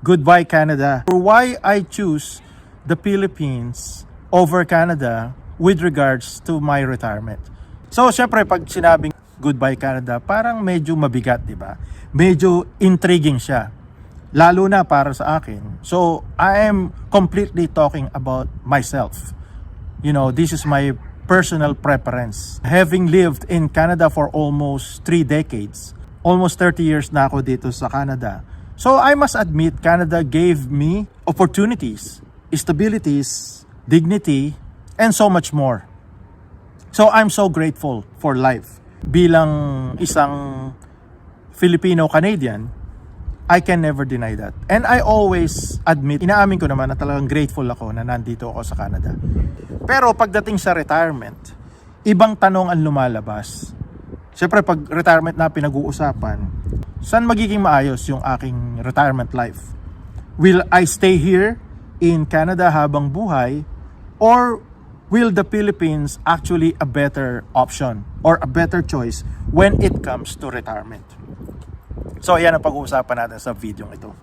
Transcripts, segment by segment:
Goodbye Canada. Or why I choose the Philippines over Canada with regards to my retirement. So, syempre, pag sinabing Goodbye Canada, parang medyo mabigat, di ba? Medyo intriguing siya. Lalo na para sa akin. So, I am completely talking about myself. You know, this is my personal preference. Having lived in Canada for almost 3 decades, almost 30 years na ako dito sa Canada. So I must admit, Canada gave me opportunities, stabilities, dignity, and so much more. So I'm so grateful for life. Bilang isang Filipino-Canadian, I can never deny that. And I always admit, inaamin ko naman na talagang grateful ako na nandito ako sa Canada. Pero pagdating sa retirement, ibang tanong ang lumalabas. Siyempre, pag retirement na pinag-uusapan, saan magiging maayos yung aking retirement life? Will I stay here in Canada habang buhay? Or will the Philippines actually a better option or a better choice when it comes to retirement? So, ayan ang pag-uusapan natin sa video ito.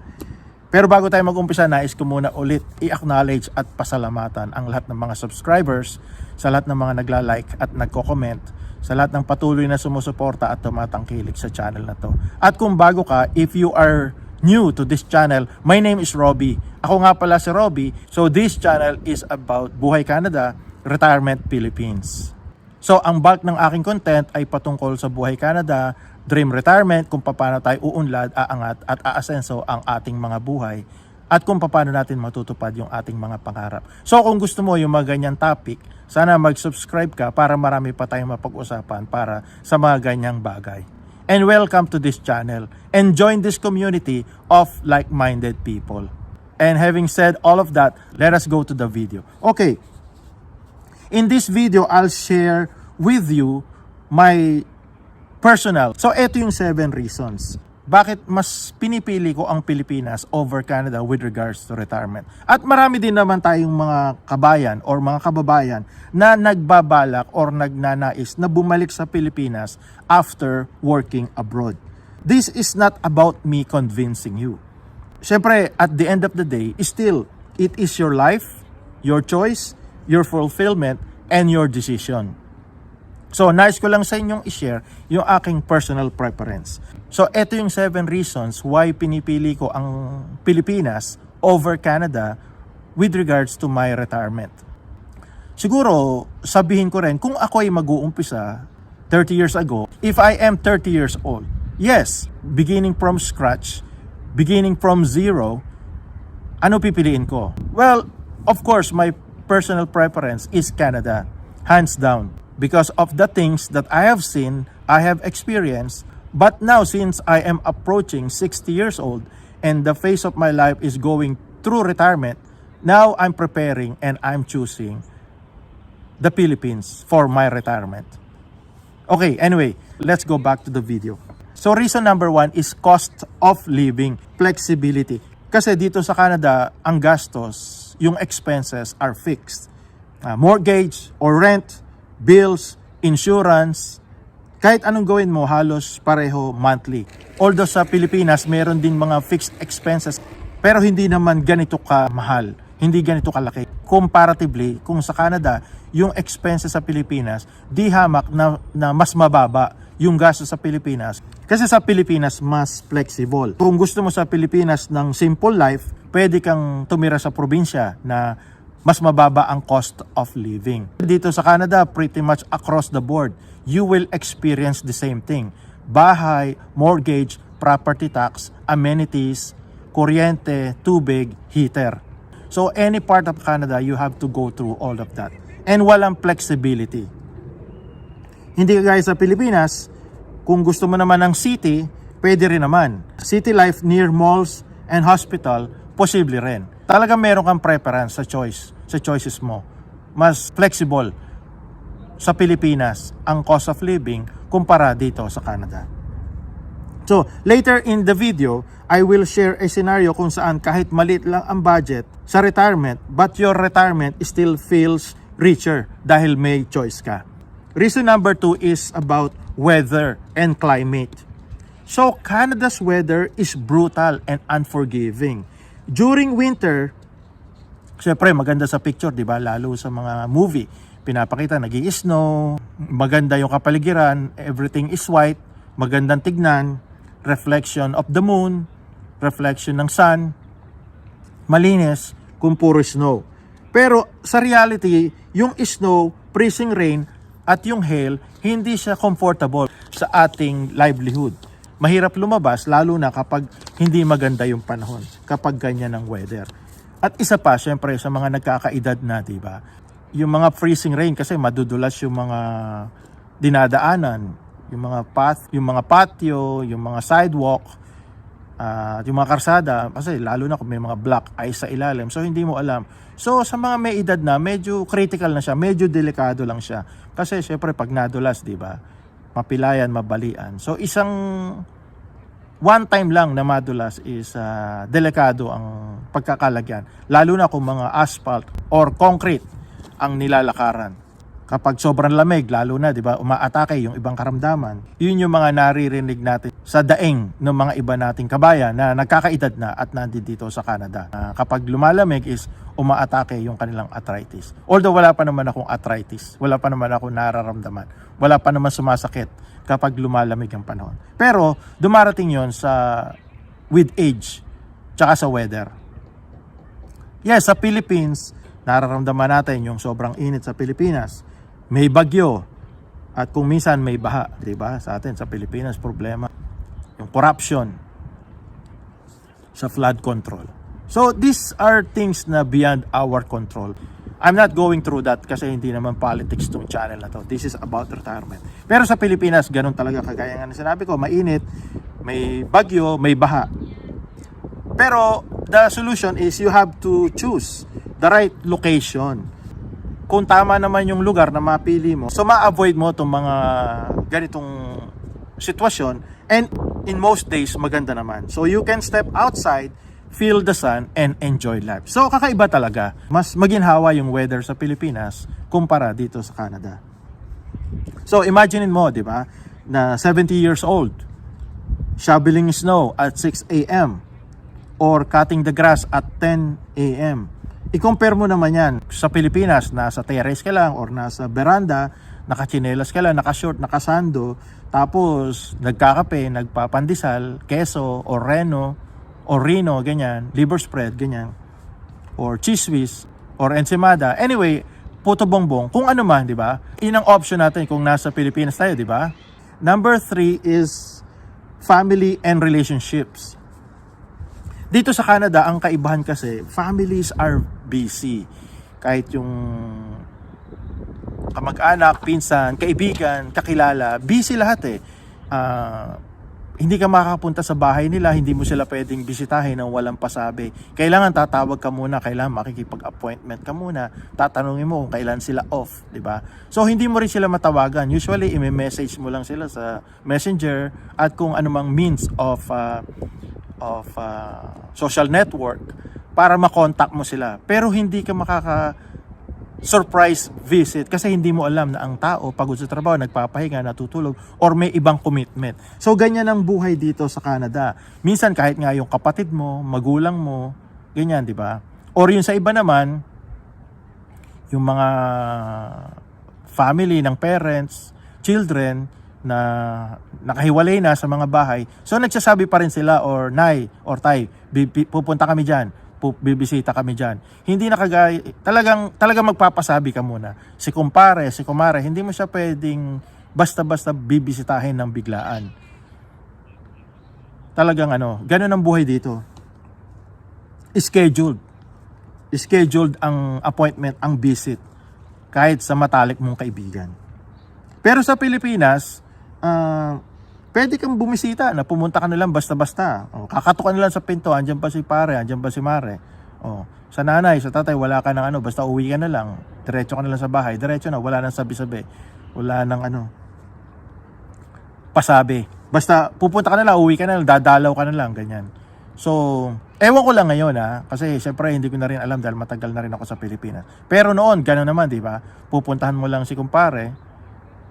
Pero bago tayo mag-umpisa, nais ko muna ulit i-acknowledge at pasalamatan ang lahat ng mga subscribers, sa lahat ng mga nagla-like at nagko-comment, sa lahat ng patuloy na sumusuporta at tumatangkilik sa channel na to. At kung bago ka, if you are new to this channel, my name is Robbie. Ako nga pala si Robbie. So this channel is about Buhay Canada, Retirement Philippines. So ang bulk ng aking content ay patungkol sa Buhay Canada, Dream Retirement, kung paano tayo uunlad, aangat at aasenso ang ating mga buhay at kung paano natin matutupad yung ating mga pangarap. So kung gusto mo yung mga ganyan topic, sana mag-subscribe ka para marami pa tayong mapag-usapan para sa mga ganyang bagay. And welcome to this channel and join this community of like-minded people. And having said all of that, let us go to the video. Okay, in this video, I'll share with you my personal. So, ito yung 7 reasons. Bakit mas pinipili ko ang Pilipinas over Canada with regards to retirement. At marami din naman tayong mga kabayan or mga kababayan na nagbabalak or nagnanais na bumalik sa Pilipinas after working abroad. This is not about me convincing you. Siyempre, at the end of the day, still, it is your life, your choice, your fulfillment, and your decision. So, nice ko lang sa inyong i-share yung aking personal preference. So, ito yung 7 reasons why pinipili ko ang Pilipinas over Canada with regards to my retirement. Siguro, sabihin ko rin, kung ako ay mag-uumpisa 30 years ago, if I am 30 years old, yes, beginning from scratch, beginning from zero, ano pipiliin ko? Well, of course, my personal preference is Canada, hands down. Because of the things that I have seen, I have experienced. But now, since I am approaching 60 years old and the phase of my life is going through retirement, now I'm preparing and I'm choosing the Philippines for my retirement. Okay, anyway, let's go back to the video. So reason number 1 is cost of living, flexibility. Kasi dito sa Canada, ang gastos, yung expenses are fixed. Mortgage or rent, bills, insurance, kahit anong gawin mo, halos pareho monthly. Although sa Pilipinas, meron din mga fixed expenses, pero hindi naman ganito kamahal, hindi ganito kalaki. Comparatively, kung sa Canada, yung expenses sa Pilipinas, di hamak na mas mababa yung gasto sa Pilipinas. Kasi sa Pilipinas, mas flexible. Kung gusto mo sa Pilipinas ng simple life, pwede kang tumira sa probinsya na mas mababa ang cost of living. Dito sa Canada, pretty much across the board, you will experience the same thing. Bahay, mortgage, property tax, amenities, kuryente, tubig, heater. So any part of Canada, you have to go through all of that. And walang flexibility. Hindi kagaya sa Pilipinas, kung gusto mo naman ng city, pwede rin naman. City life near malls and hospital, posible rin. Talaga meron kang preference sa choices mo. Mas flexible sa Pilipinas ang cost of living kumpara dito sa Canada. So, later in the video, I will share a scenario kung saan kahit maliit lang ang budget sa retirement, but your retirement still feels richer dahil may choice ka. Reason number 2 is about weather and climate. So, Canada's weather is brutal and unforgiving. During winter, syempre maganda sa picture, di ba? Lalo sa mga movie, pinapakita nag-i-snow, maganda yung kapaligiran, everything is white, magandang tignan, reflection of the moon, reflection ng sun, malinis kung puro snow. Pero sa reality, yung snow, freezing rain, at yung hail, hindi siya comfortable sa ating livelihood. Mahirap lumabas, lalo na kapag hindi maganda yung panahon, kapag ganyan ang weather. At isa pa, syempre, sa mga nagkakaedad na, diba? Yung mga freezing rain, kasi madudulas yung mga dinadaanan, yung mga path, yung mga patio, yung mga sidewalk, yung mga karsada, kasi lalo na kung may mga black ice sa ilalim, so hindi mo alam. So sa mga may edad na, medyo critical na siya, medyo delikado lang siya. Kasi syempre pag nadulas, di ba, mapilayan, mabalian. So isang one time lang na madulas is delikado ang pagkakalagyan. Lalo na kung mga asphalt or concrete ang nilalakaran. Kapag sobrang lamig, lalo na, di ba, umaatake yung ibang karamdaman. Yun yung mga naririnig natin sa daing ng mga iba nating kabayan na nagkakaedad na at nandito sa Canada. Kapag lumalamig is umaatake yung kanilang arthritis. Although wala pa naman akong arthritis, wala pa naman akong nararamdaman, wala pa naman sumasakit kapag lumalamig ang panahon. Pero dumarating yon sa with age, tsaka sa weather. Yes, sa Philippines, nararamdaman natin yung sobrang init sa Pilipinas. May bagyo at kung minsan may baha, 'di ba? Sa atin sa Pilipinas problema yung corruption sa flood control. So these are things na beyond our control. I'm not going through that kasi hindi naman politics tong channel na to. This is about retirement. Pero sa Pilipinas, ganun talaga, kagaya nga ng sinabi ko, mainit, may bagyo, may baha. Pero the solution is you have to choose the right location. Kung tama naman yung lugar na mapili mo, so ma-avoid mo itong mga ganitong sitwasyon, and in most days maganda naman. So you can step outside, feel the sun, and enjoy life. So kakaiba talaga. Mas maginhawa yung weather sa Pilipinas kumpara dito sa Canada. So imaginein mo, di ba, na 70 years old, shoveling snow at 6 a.m. or cutting the grass at 10 a.m. I-compare mo naman yan sa Pilipinas, nasa terrace ka lang or nasa veranda, nakachinelas ka lang, nakashort, nakasando, tapos nagkakape, nagpapandesal, keso or reno or rino, ganyan, liver spread, ganyan, or cheese whiz or ensimada. Anyway, puto bongbong, kung ano man, di ba? Yun ang option natin kung nasa Pilipinas tayo, di ba? Number 3 is family and relationships. Dito sa Canada, ang kaibahan kasi, families are busy. Kahit yung kamag-anak, pinsan, kaibigan, kakilala, busy lahat eh. Hindi ka makakapunta sa bahay nila, hindi mo sila pwedeng bisitahin ng walang pasabi. Kailangan tatawag ka muna, kailangan makikipag-appointment ka muna, tatanungin mo kung kailan sila off, di ba? So hindi mo rin sila matawagan. Usually, i-message mo lang sila sa Messenger at kung anumang means of social network para makontak mo sila. Pero hindi ka surprise visit kasi hindi mo alam na ang tao pagod sa trabaho, nagpapahinga, natutulog, or may ibang commitment. So ganyan ang buhay dito sa Canada. Minsan kahit nga yung kapatid mo, magulang mo, ganyan, di ba? Or yung sa iba naman, yung mga family ng parents, children, na nakahiwalay na sa mga bahay. So nagsasabi pa rin sila, or nay, or tay, pupunta kami dyan, bibisita kami dyan. Hindi na kagaya, talagang magpapasabi ka muna. Si kumpare, si kumare, hindi mo siya pwedeng basta-basta bibisitahin ng biglaan. Talagang ganun ang buhay dito. Scheduled ang appointment, ang visit, kahit sa matalik mong kaibigan. Pero sa Pilipinas, pwede kang bumisita na pumunta ka na lang basta-basta. Kakatok ka na lang sa pinto, andyan pa si pare, andyan pa si mare. Sa nanay, sa tatay, wala ka ng basta uwi ka na lang. Diretso ka na lang sa bahay, diretso na, wala nang sabi-sabi. Wala nang pasabi. Basta pupunta ka na lang, uwi ka na lang, dadalaw ka na lang, ganyan. So, ewan ko lang ngayon kasi syempre hindi ko na rin alam dahil matagal na rin ako sa Pilipinas. Pero noon, gano'n naman, di ba? Pupuntahan mo lang si kumpare,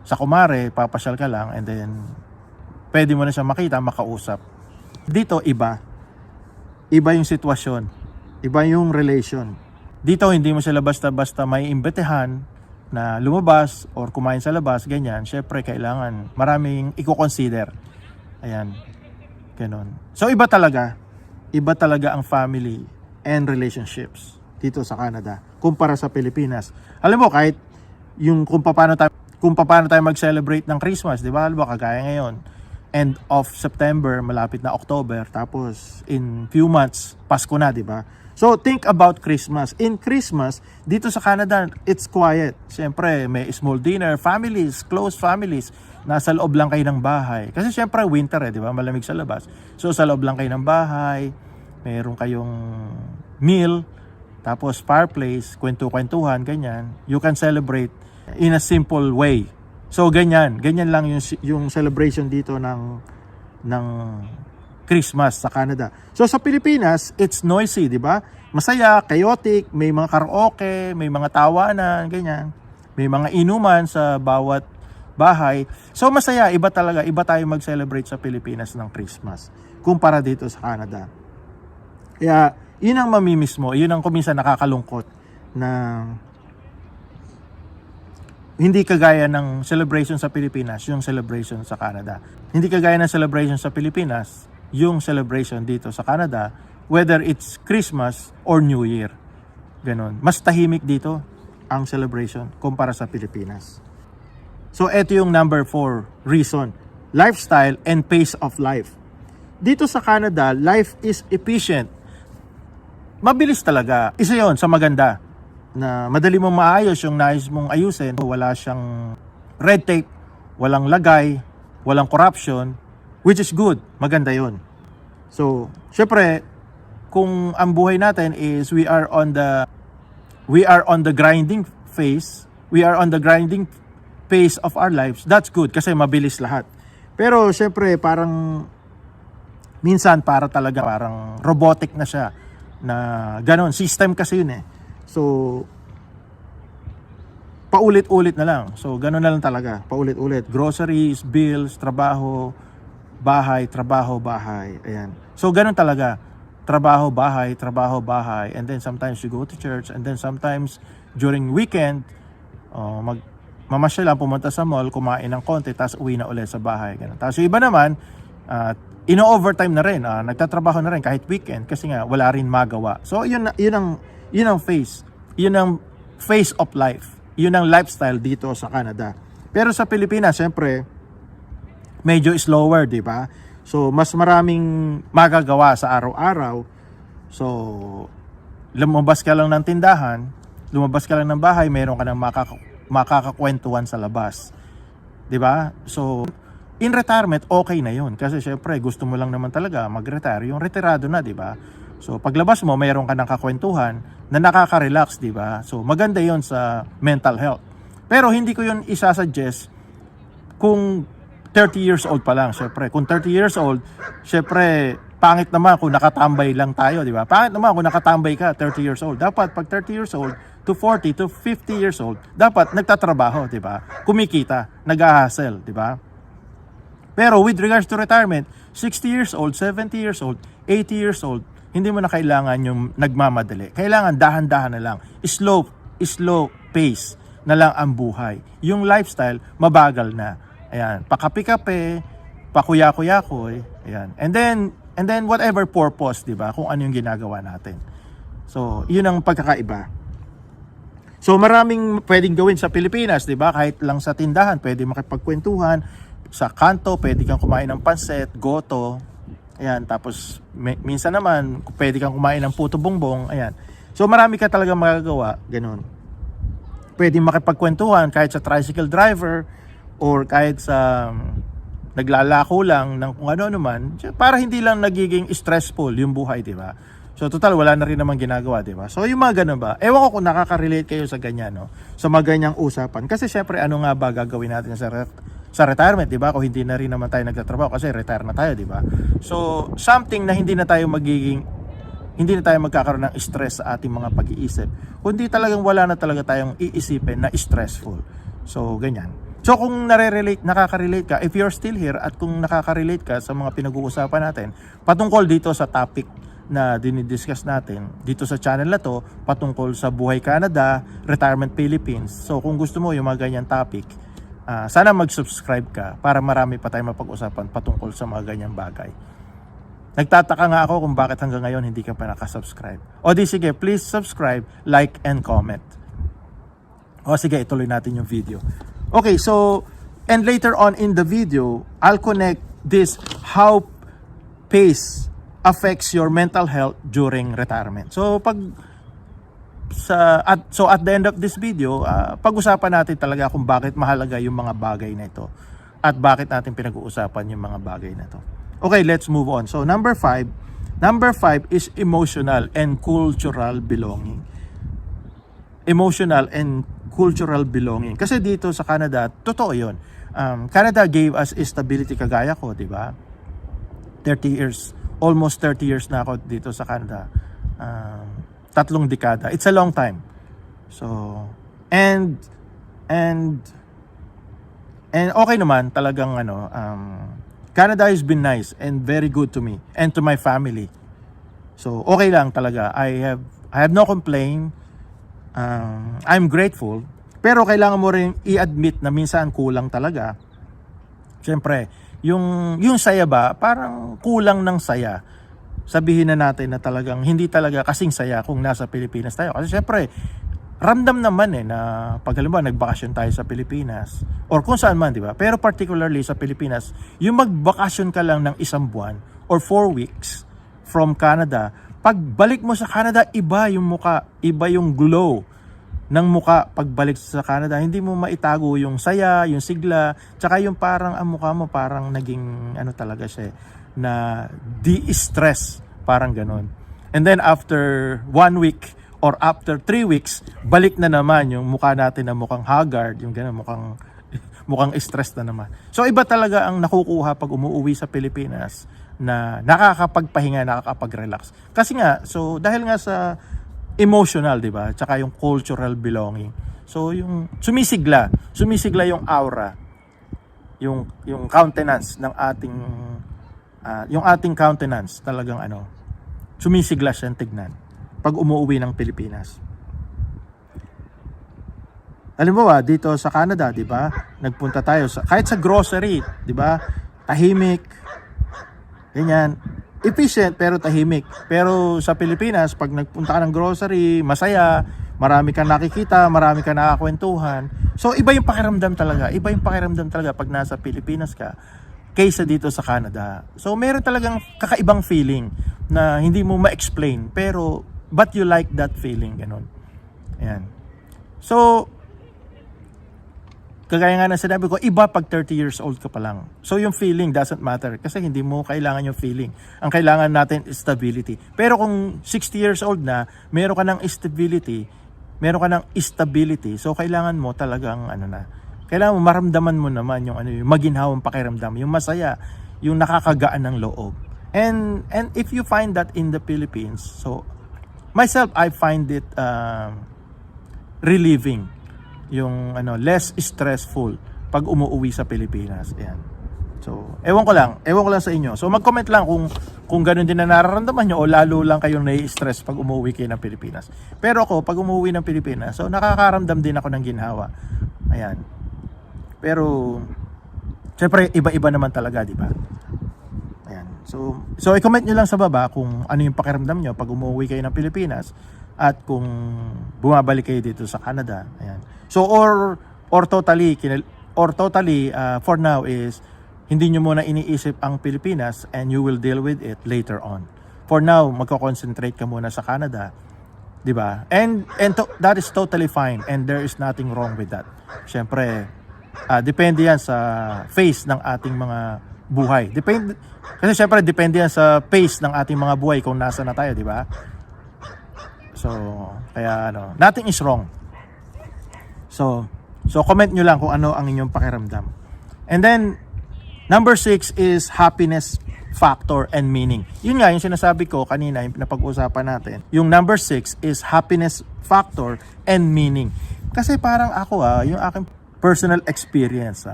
sa kumare, papasyal ka lang, and then pwede mo na siya makita, makausap. Dito, iba yung sitwasyon. Iba yung relation. Dito hindi mo sila basta-basta may imbitahan na lumabas or kumain sa labas, ganyan. Syempre kailangan maraming i-consider. Ayan. Ganon. So iba talaga ang family and relationships dito sa Canada kumpara sa Pilipinas. Alam mo, kahit yung kung paano tayo mag-celebrate ng Christmas, di ba? Alam mo, kagaya ngayon, end of September, malapit na October, tapos in few months, Pasko na, di ba? So, think about Christmas. In Christmas, dito sa Canada, it's quiet. Siyempre, may small dinner, families, close families, nasa loob lang kayo ng bahay. Kasi siyempre, winter di ba? Malamig sa labas. So, sa loob lang kayo ng bahay, meron kayong meal, tapos fireplace, kwentuhan, ganyan. You can celebrate in a simple way. So, ganyan lang yung celebration dito ng Christmas sa Canada. So sa Pilipinas, it's noisy, di ba? Masaya, chaotic, may mga karaoke, may mga tawanan, ganyan. May mga inuman sa bawat bahay. So masaya, iba talaga, iba tayo mag-celebrate sa Pilipinas ng Christmas kumpara dito sa Canada. Kaya, yun ang mamimiss mo, yun ang kuminsan nakakalungkot na hindi kagaya ng celebration sa Pilipinas, yung celebration sa Canada. Hindi kagaya ng celebration sa Pilipinas, yung celebration dito sa Canada, whether it's Christmas or New Year. Ganon. Mas tahimik dito ang celebration kumpara sa Pilipinas. So, eto yung number 4 reason. Lifestyle and pace of life. Dito sa Canada, life is efficient. Mabilis talaga. Isa yon sa maganda. Na madali mong maayos yung nais mong ayusin. Wala siyang red tape, walang lagay, walang corruption, which is good. Maganda yon. So, syempre, kung ang buhay natin is we are on the grinding phase, we are on the grinding pace of our lives, that's good kasi mabilis lahat. Pero syempre, parang minsan parang robotic na siya na ganon, system kasi yun eh. So, paulit-ulit na lang. So, ganon na lang talaga. Paulit-ulit. Groceries, bills, trabaho, bahay, trabaho, bahay. Ayan. So, ganon talaga. Trabaho, bahay. And then sometimes you go to church. And then sometimes during weekend, mamasyal lang, pumunta sa mall, kumain ng konti, tapos uwi na ulit sa bahay. Ganon. Tapos yung iba naman, ino-overtime na rin. Nagtatrabaho na rin kahit weekend kasi nga wala rin magawa. So, yun ang phase. Yun ang phase of life. Yun ang lifestyle dito sa Canada. Pero sa Pilipinas, syempre, medyo slower, di ba? So, mas maraming magagawa sa araw-araw. So, lumabas ka lang ng tindahan, lumabas ka lang ng bahay, meron ka ng makakakwentuhan sa labas. Di ba? So, in retirement, okay na yun. Kasi syempre, gusto mo lang naman talaga mag-retire. Yung retirado na, di ba? So, paglabas mo, mayroon ka ng kakwentuhan na nakaka-relax, di ba? So, maganda yon sa mental health. Pero hindi ko yun isasuggest kung 30 years old pa lang. Syempre, kung 30 years old, syempre, pangit naman kung nakatambay lang tayo, di ba? Pangit naman kung nakatambay ka, 30 years old. Dapat, pag 30 years old, to 40 to 50 years old, dapat nagtatrabaho, di ba? Kumikita, nag-hustle, di ba? Pero with regards to retirement, 60 years old, 70 years old, 80 years old, hindi mo na kailangan yung nagmamadali. Kailangan dahan-dahan na lang. Slow pace na lang ang buhay. Yung lifestyle, mabagal na. Ayan, pakapi-kape, pakuya-kuya-kuy, ayan. And then whatever purpose, 'di ba? Kung ano yung ginagawa natin. So, 'yun ang pagkakaiba. So, maraming pwedeng gawin sa Pilipinas, 'di ba? Kahit lang sa tindahan, pwede makipagkwentuhan, sa kanto, pwede kang kumain ng pansit, goto. Ayan, tapos minsan naman pwede kang kumain ng puto bongbong, ayan. So, marami ka talaga magagawa, ganun. Pwede makipagkwentuhan kahit sa tricycle driver, or kahit sa naglalako lang ng kung ano naman, para hindi lang nagiging stressful yung buhay, di ba? So, total, wala na rin naman ginagawa, di ba? So, yung mga ganun ba? Ewan ko kung nakaka-relate kayo sa ganyan, no? Sa mga ganyang usapan. Kasi, syempre, ano nga ba gagawin natin sa retirement, di ba? Kung hindi na rin naman tayo nagtatrabaho kasi retire na tayo, di ba? So, something na hindi na tayo magkakaroon ng stress sa ating mga pag-iisip. Kundi talagang wala na talaga tayong iisipin na stressful. So, ganyan. So kung nakaka-relate ka, if you're still here at kung nakaka-relate ka sa mga pinag-uusapan natin patungkol dito sa topic na dinidiscuss natin dito sa channel na to patungkol sa buhay Canada, retirement Philippines. So kung gusto mo yung mga ganyan topic, sana mag-subscribe ka para marami pa tayong mapag-usapan patungkol sa mga ganyang bagay. Nagtataka nga ako kung bakit hanggang ngayon hindi ka pa nakasubscribe. O di sige, please subscribe, like, and comment. O sige, ituloy natin yung video. Okay, so, and later on in the video, I'll connect this how pace affects your mental health during retirement. So, at the end of this video, pag-usapan natin talaga kung bakit mahalaga yung mga bagay na ito at bakit natin pinag-uusapan yung mga bagay na ito. Okay, let's move on. So, number 5 is emotional and cultural belonging. Emotional and cultural belonging. Kasi dito sa Canada, totoo yun. Canada gave us stability, kagaya ko, di ba? 30 years, almost 30 years na ako dito sa Canada. 3 dekada. It's a long time. So, and okay naman talagang Canada has been nice and very good to me and to my family. So, okay lang talaga. I have no complaint. I'm grateful. Pero kailangan mo rin i-admit na minsan kulang talaga. Siyempre, yung saya ba, parang kulang ng saya. Sabihin na natin na talagang hindi talaga kasing saya kung nasa Pilipinas tayo. Kasi siyempre, ramdam naman na pag halimbawa nagbakasyon tayo sa Pilipinas or kung saan man, di ba? Pero particularly sa Pilipinas, yung magbakasyon ka lang ng 1 buwan or 4 weeks from Canada, pagbalik mo sa Canada, iba yung muka, iba yung glow ng muka pagbalik sa Canada. Hindi mo maitago yung saya, yung sigla, tsaka yung parang ang mukha mo parang naging talaga siya na de-stress, parang ganon. And then after 1 week or after 3 weeks, balik na naman yung mukha natin na mukhang haggard, yung ganon, mukhang stress na naman. So iba talaga ang nakukuha pag umuwi sa Pilipinas na nakakapagpahinga, nakakapag-relax. Kasi nga, so dahil nga sa emotional, di ba? Tsaka yung cultural belonging. So yung sumisigla yung aura, yung countenance ng ating yung ating countenance talagang sumisigla siyang tignan pag umuwi ng Pilipinas. Halimbawa, dito sa Canada, di ba? Nagpunta tayo kahit sa grocery, di ba? Tahimik. Ganyan. Efficient pero tahimik. Pero sa Pilipinas, pag nagpunta ka ng grocery, masaya, marami kang nakikita, marami kang nakakwentuhan. So iba yung pakiramdam talaga. Iba yung pakiramdam talaga pag nasa Pilipinas ka kaysa dito sa Canada. So meron talagang kakaibang feeling na hindi mo ma-explain, pero but you like that feeling, ganun. Ayan. So kagaya nga na sinabi ko, iba pag 30 years old ka pa lang. So yung feeling doesn't matter kasi hindi mo kailangan yung feeling. Ang kailangan natin is stability. Pero kung 60 years old na, meron ka ng stability, so kailangan mo talagang kailangan mo maramdaman mo naman yung yung maginhawang pakiramdam, yung masaya, yung nakakagaan ng loob. And if you find that in the Philippines, so myself, I find it relieving, yung less stressful pag umuwi sa Pilipinas. Ayan. So, ewan ko lang sa inyo. So, mag-comment lang kung ganun din na nararamdaman nyo o lalo lang kayong nai-stress pag umuwi kayo ng Pilipinas. Pero ako, pag umuwi ng Pilipinas, so nakakaramdam din ako ng ginhawa. Ayan. Pero, syempre, iba-iba naman talaga, di ba? Ayan. So i-comment nyo lang sa baba kung ano yung pakiramdam nyo pag umuwi kayo ng Pilipinas at kung bumabalik kayo dito sa Canada. Ayan. So, or totally, for now is, hindi nyo muna iniisip ang Pilipinas and you will deal with it later on. For now, magko-concentrate ka muna sa Canada, di ba? And that is totally fine and there is nothing wrong with that. Siyempre, depende yan sa phase ng ating mga buhay. Kasi siyempre, depende yan sa pace ng ating mga buhay kung nasa na tayo, di ba? So, kaya nothing is wrong. So comment nyo lang kung ano ang inyong pakiramdam. And then, number 6 is happiness factor and meaning. Yun nga, yung sinasabi ko kanina, yung napag-usapan natin. Yung number 6 is happiness factor and meaning. Kasi parang ako, yung aking personal experience.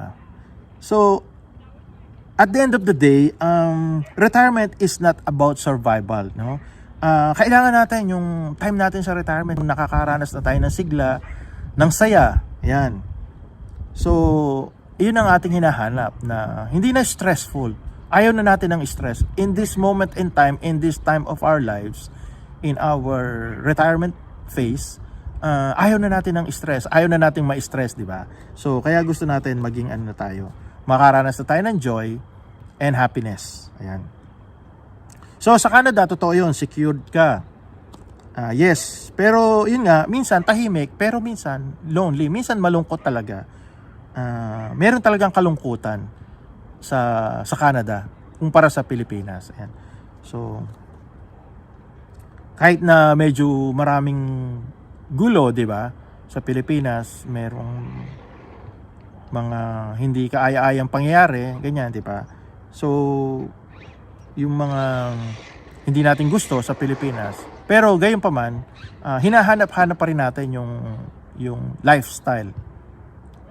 So, at the end of the day, retirement is not about survival, no? kailangan natin yung time natin sa retirement, nakakaranas na tayo ng sigla, ng saya. Yan. So, yun ang ating hinahanap na hindi na stressful. Ayaw na natin ng stress. In this moment in time, in this time of our lives, in our retirement phase, ayaw na natin ng stress. Ayaw na natin ma-stress, di ba? So, kaya gusto natin maging ano na tayo. Makaranas na tayo ng joy and happiness. Ayan. So, sa Canada, totoo yun. Secured ka. Yes. Pero, yun nga, minsan tahimik, pero minsan lonely. Minsan malungkot talaga. Meron talagang kalungkutan sa Canada kumpara sa Pilipinas. Ayan. So, kahit na medyo maraming gulo, 'di ba? Sa Pilipinas, merong mga hindi kaaya-ayang pangyayari, ganyan, 'di ba? So, yung mga hindi natin gusto sa Pilipinas. Pero gayon pa man, hinahanap-hanap pa rin natin yung lifestyle,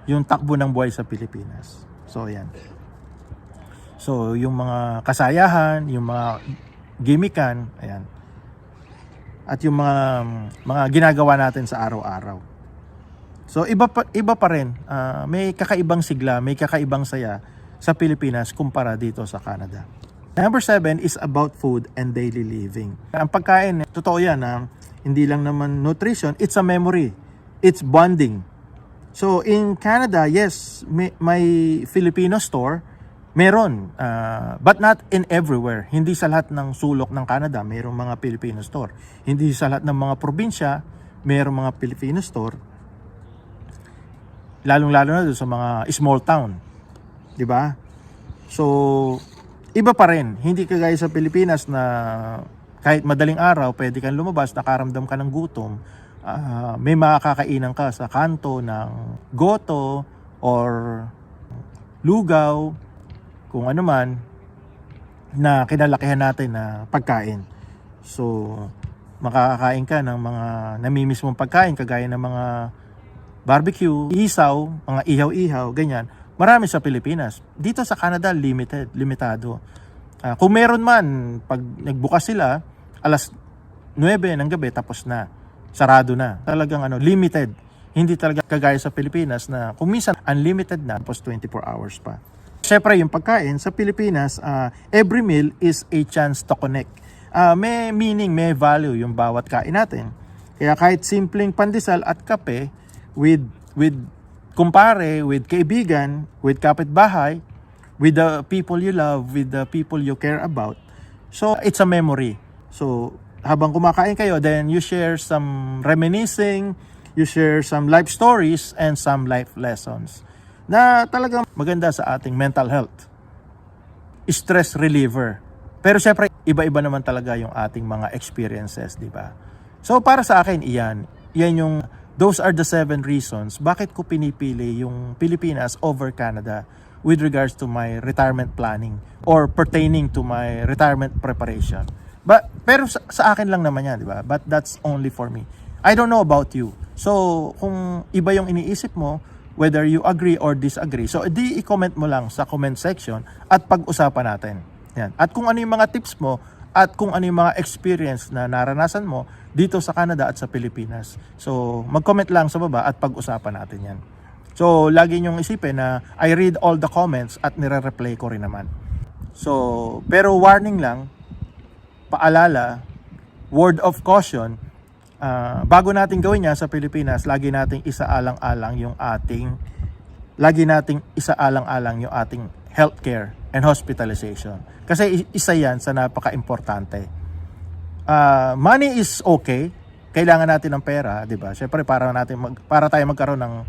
yung takbo ng buhay sa Pilipinas. So, ayan. So, yung mga kasayahan, yung mga gimmickan, ayan. At yung mga ginagawa natin sa araw-araw. So, iba pa rin. May kakaibang sigla, may kakaibang saya sa Pilipinas kumpara dito sa Canada. Number 7 is about food and daily living. Ang pagkain, totoo yan, hindi lang naman nutrition, it's a memory. It's bonding. So, in Canada, yes, may Filipino store, meron, but not in everywhere. Hindi sa lahat ng sulok ng Canada, mayroong mga Filipino store. Hindi sa lahat ng mga probinsya, mayroong mga Filipino store. Lalong-lalo na doon sa mga small town. 'Di ba? So, iba pa rin. Hindi kagaya sa Pilipinas na kahit madaling araw, pwede kang lumabas, nakaramdam ka ng gutom. May makakainan ka sa kanto ng goto or lugaw, kung ano man, na kinalakihan natin na pagkain. So, makakakain ka ng mga namimiss mong pagkain, kagaya ng mga barbecue, isaw, mga ihaw-ihaw, ganyan. Marami sa Pilipinas. Dito sa Canada, limitado. Kung meron man, pag nagbukas sila, alas 9 ng gabi, tapos na. Sarado na. Talagang limited. Hindi talaga kagaya sa Pilipinas na kung minsan unlimited na, tapos 24 hours pa. Siyempre, yung pagkain sa Pilipinas, every meal is a chance to connect. May meaning, may value yung bawat kain natin. Kaya kahit simpleng pandesal at kape with kumpare, with kaibigan, with kapitbahay, with the people you love, with the people you care about. So, it's a memory. So, habang kumakain kayo, then you share some reminiscing, you share some life stories, and some life lessons na talagang maganda sa ating mental health. Stress reliever. Pero syempre, iba-iba naman talaga yung ating mga experiences, di ba? So, para sa akin, those are the 7 reasons bakit ko pinipili yung Pilipinas over Canada with regards to my retirement planning or pertaining to my retirement preparation. Pero sa akin lang naman yan, di ba? But that's only for me. I don't know about you. So, kung iba yung iniisip mo, whether you agree or disagree, so i-comment mo lang sa comment section at pag-usapan natin. Yan. At kung ano yung mga tips mo at kung ano yung mga experience na naranasan mo dito sa Canada at sa Pilipinas. So, mag-comment lang sa baba at pag-usapan natin yan. So, lagi nyong isipin na I read all the comments at nire-reply ko rin naman. So, pero warning lang, paalala, word of caution, bago natin gawin yan sa Pilipinas, lagi nating isaalang-alang yung ating healthcare and hospitalization. Kasi isa yan sa napaka-importante. Money is okay. Kailangan natin ng pera, di ba? Syempre, para tayo magkaroon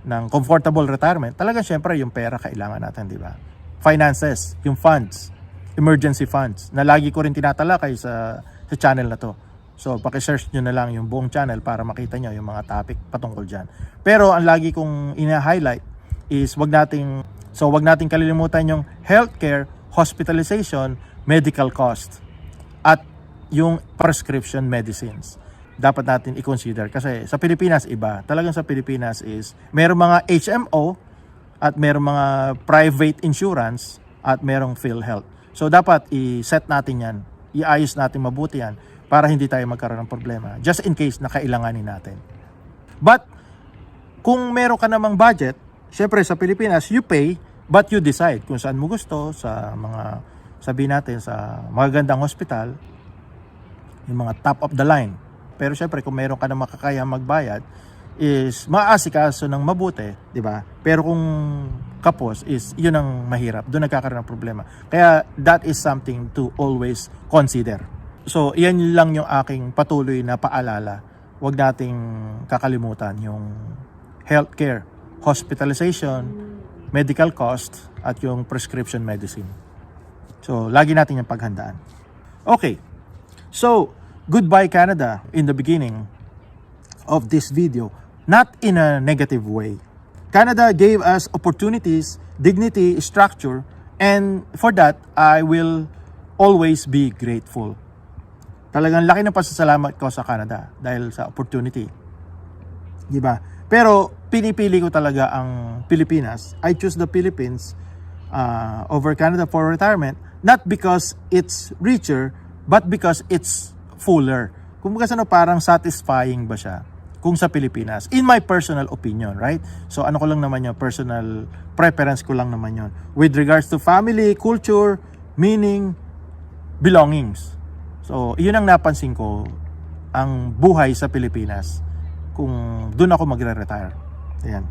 ng comfortable retirement, talaga syempre yung pera kailangan natin, di ba? Finances, yung funds, emergency funds, na lagi ko rin tinatalakay sa channel na to. So, paki-search nyo na lang yung buong channel para makita nyo yung mga topic patungkol dyan. Pero, ang lagi kong ina-highlight is wag nating kalilimutan yung healthcare, hospitalization, medical cost, at yung prescription medicines. Dapat natin i-consider. Kasi sa Pilipinas, iba. Talagang sa Pilipinas is, merong mga HMO, at merong mga private insurance, at merong PhilHealth. So, dapat i-set natin yan. Iayos natin mabuti yan para hindi tayo magkaroon ng problema just in case na kailanganin natin. But kung meron ka namang budget, syempre sa Pilipinas, you pay but you decide kung saan mo gusto, sa mga, sabihin natin, sa magagandang hospital, yung mga top of the line. Pero syempre kung meron ka na makakaya magbayad, is maasikaso ng mabuti, di ba? Pero kung kapos is yun ang mahirap, doon nagkakaroon ng problema. Kaya that is something to always consider. So yan lang yung aking patuloy na paalala. Huwag nating kakalimutan yung healthcare, hospitalization, medical cost, at yung prescription medicine. So lagi natin yung paghandaan. Okay, so goodbye Canada in the beginning of this video. Not in a negative way. Canada gave us opportunities, dignity, structure, and for that, I will always be grateful. Talagang laki ng pasasalamat ko sa Canada dahil sa opportunity. Diba? Pero pinipili ko talaga ang Pilipinas. I choose the Philippines over Canada for retirement, not because it's richer, but because it's fuller. Kung parang satisfying ba siya kung sa Pilipinas, in my personal opinion, right? So ano ko lang naman yun, personal preference ko lang naman yun. With regards to family, culture, meaning, belongings. So yun ang napansin ko, ang buhay sa Pilipinas, kung doon ako magre-retire. Ayan.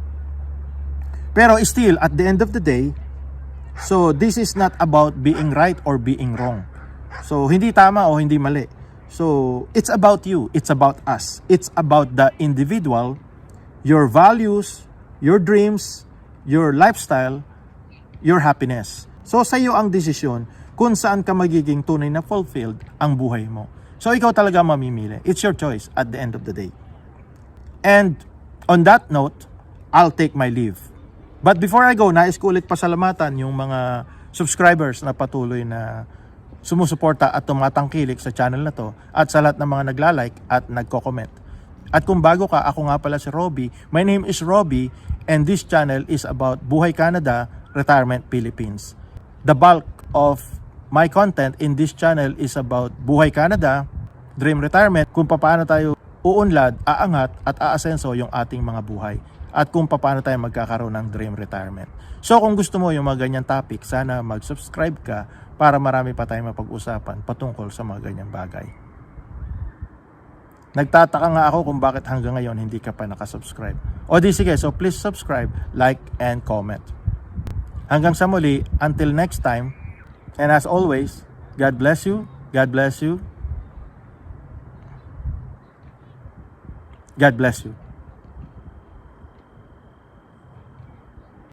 Pero still, at the end of the day, so this is not about being right or being wrong. So hindi tama o hindi mali. So, it's about you. It's about us. It's about the individual, your values, your dreams, your lifestyle, your happiness. So, sa iyo ang desisyon kung saan ka magiging tunay na fulfilled ang buhay mo. So, ikaw talaga mamimili. It's your choice at the end of the day. And on that note, I'll take my leave. But before I go, nais ko ulit pasalamatan yung mga subscribers na patuloy na sumusuporta at tumatangkilik sa channel na to, at sa lahat ng mga nagla-like at nagko-comment. At kung bago ka, ako nga pala si Robby. My name is Robby, and this channel is about Buhay Canada, Retirement Philippines. The bulk of my content in this channel is about Buhay Canada, Dream Retirement, kung paano tayo uunlad, aangat at aasenso yung ating mga buhay, at kung paano tayo magkakaroon ng Dream Retirement. So kung gusto mo yung mga ganyan topic, sana mag-subscribe ka para marami pa tayong mapag-usapan patungkol sa mga ganyang bagay. Nagtataka nga ako kung bakit hanggang ngayon hindi ka pa nakasubscribe. O di sige, so please subscribe, like, and comment. Hanggang sa muli, until next time, and as always, God bless you, God bless you, God bless you.